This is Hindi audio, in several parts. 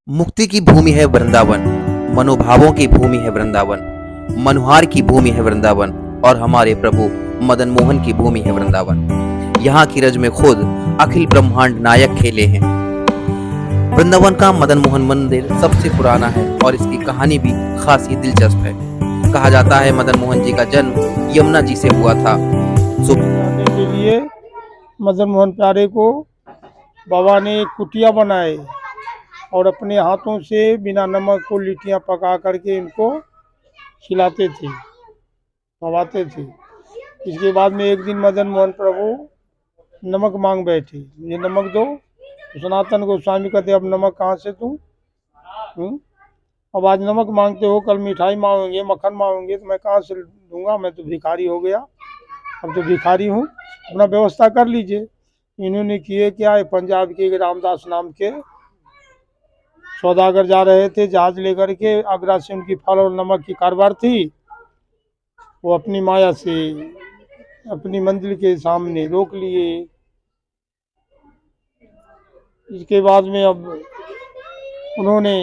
मुक्ति की भूमि है वृंदावन, मनोभावों की भूमि है वृंदावन, मनुहार की भूमि है वृंदावन और हमारे प्रभु मदन मोहन की भूमि है वृंदावन। यहाँ की रज में खुद अखिल ब्रह्मांड नायक खेले हैं। वृंदावन का मदन मोहन मंदिर सबसे पुराना है और इसकी कहानी भी खासी दिलचस्प है। कहा जाता है मदन मोहन जी का जन्म यमुना जी से हुआ था। शादी के लिए मदन मोहन प्यारे को बाबा ने एक कुटिया बनाए और अपने हाथों से बिना नमक को लिट्टियाँ पका करके इनको खिलाते थे, खवाते थे। इसके बाद में एक दिन मदन मोहन प्रभु नमक मांग बैठे, ये नमक दो। तो सनातन गोस्वामी कहते अब नमक कहाँ से दूँ? अब आज नमक मांगते हो, कल मिठाई मांगेंगे, मक्खन मांगेंगे, तो मैं कहाँ से दूंगा? मैं तो भिखारी हो गया, अब तो भिखारी हूँ, अपना व्यवस्था कर लीजिए। इन्होंने किए क्या, पंजाब के एक रामदास नाम के सौदागर जा रहे थे जहाज लेकर के, आगरा से उनकी फल और नमक की कारोबार थी। वो अपनी माया से अपनी मंजिल के सामने रोक लिए। इसके बाद में अब उन्होंने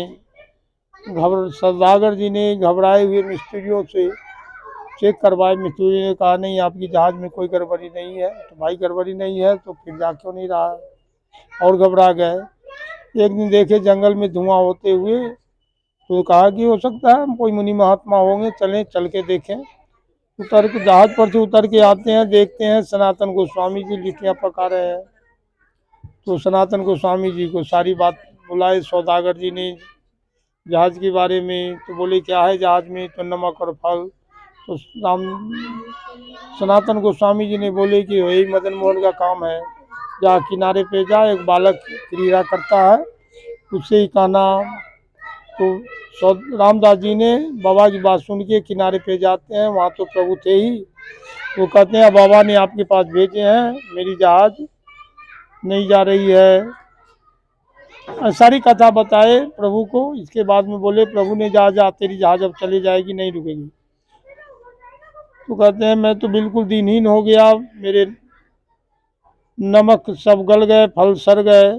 सौदागर जी ने घबराए हुए मिस्त्रियों से चेक करवाए। मिस्त्री ने कहा नहीं, आपकी जहाज में कोई गड़बड़ी नहीं है। तो भाई गड़बड़ी नहीं है तो फिर जा क्यों नहीं रहा? और घबरा गए। एक दिन देखे जंगल में धुआं होते हुए, तो कहा कि हो सकता है कोई मुनि महात्मा होंगे, चलें चल के देखें। उतर के जहाज पर से उतर के आते हैं, देखते हैं सनातन गोस्वामी जी लिट्टियाँ पका रहे हैं। तो सनातन गोस्वामी जी को सारी बात बुलाए सौदागर जी ने जहाज के बारे में। तो बोले क्या है जहाज में? तो नमक और फल। तो सनातन गोस्वामी जी ने बोले कि वही मदन मोहन का काम है, जा किनारे पे जा, एक बालक क्रीड़ा करता है, उससे ही कहना। तो रामदास जी ने बाबा की बात सुन के किनारे पे जाते हैं, वहाँ तो प्रभु थे ही। वो कहते हैं बाबा ने आपके पास भेजे हैं, मेरी जहाज नहीं जा रही है। सारी कथा बताए प्रभु को। इसके बाद में बोले प्रभु ने जा तेरी जहाज अब चली जाएगी, नहीं रुकेगी। तो कहते हैं मैं तो बिल्कुल दीनहीन हो गया, मेरे नमक सब गल गए, फल सड़ गए।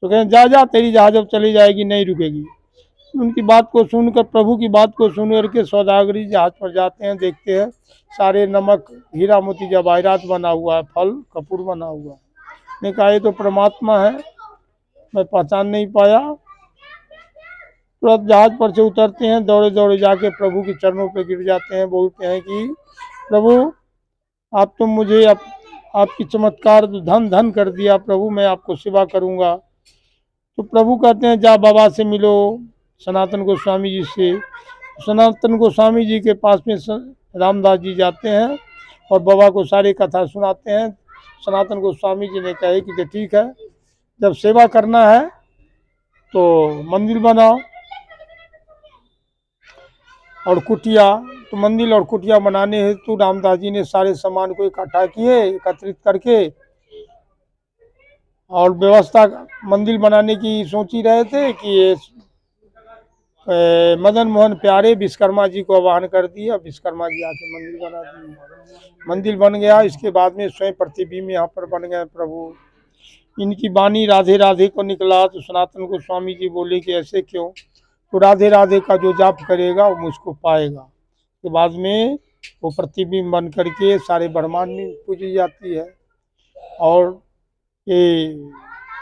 तो कहते जा तेरी जहाज अब चली जाएगी, नहीं रुकेगी। उनकी बात को सुनकर, प्रभु की बात को सुन करके सौदागरी जहाज पर जाते हैं, देखते हैं सारे नमक हीरा मोती जवाहरात बना हुआ है, फल कपूर बना हुआ है। ने कहा ये तो परमात्मा है, मैं पहचान नहीं पाया। तुरंत जहाज पर से उतरते हैं, दौड़े दौड़े जाके प्रभु के चरणों पे गिर जाते हैं, बोलते हैं कि प्रभु आप तो मुझे आपकी चमत्कार धन धन कर दिया प्रभु, मैं आपको सेवा करूंगा। तो प्रभु कहते हैं जा बाबा से मिलो, सनातन गोस्वामी जी से। सनातन गोस्वामी जी के पास में रामदास जी जाते हैं और बाबा को सारी कथा सुनाते हैं। सनातन गोस्वामी जी ने कहे कि ठीक है, जब सेवा करना है तो मंदिर बनाओ और कुटिया। तो मंदिर और कुटिया बनाने हेतु रामदास जी ने सारे सामान को इकट्ठा किए, एकत्रित करके, और व्यवस्था मंदिर बनाने की सोच ही रहे थे कि ये मदन मोहन प्यारे विश्वकर्मा जी को आह्वान कर दिया। विश्वकर्मा जी आके मंदिर बना दिए, मंदिर बन गया। इसके बाद में स्वयं प्रतिबिंब यहाँ पर बन गए प्रभु। इनकी वाणी राधे राधे को निकला। तो सनातन गोस्वामी जी बोले कि ऐसे क्यों? तो राधे राधे का जो जाप करेगा वो मुझको पाएगा। के बाद में वो प्रतिबिंब बन करके सारे ब्रह्मांड में पूजी जाती है। और ये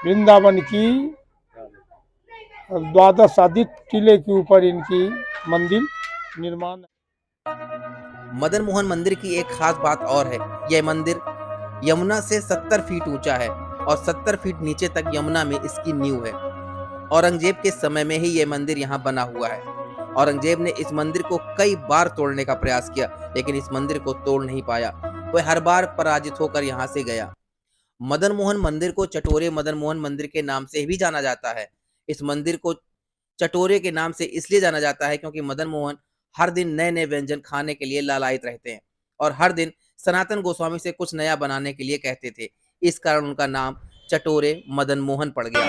वृंदावन की द्वादश आदित्य टीले के ऊपर इनकी मंदिर निर्माण है। मदन मोहन मंदिर की एक खास बात और है, यह मंदिर यमुना से 70 फीट ऊंचा है और 70 फीट नीचे तक यमुना में इसकी नींव है। औरंगजेब के समय में ही यह मंदिर यहाँ बना हुआ है। औरंगजेब ने इस मंदिर को कई बार तोड़ने का प्रयास किया, लेकिन इस मंदिर को तोड़ नहीं पाया। वह हर बार पराजित होकर यहाँ से गया। मदन मोहन मंदिर को चटोरे मदन मोहन मंदिर के नाम से भी जाना जाता है। इस मंदिर को चटोरे के नाम से इसलिए जाना जाता है क्योंकि मदन मोहन हर दिन नए नए व्यंजन खाने के लिए लालायित रहते हैं और हर दिन सनातन गोस्वामी से कुछ नया बनाने के लिए कहते थे। इस कारण उनका नाम चटोरे मदन मोहन पड़ गया।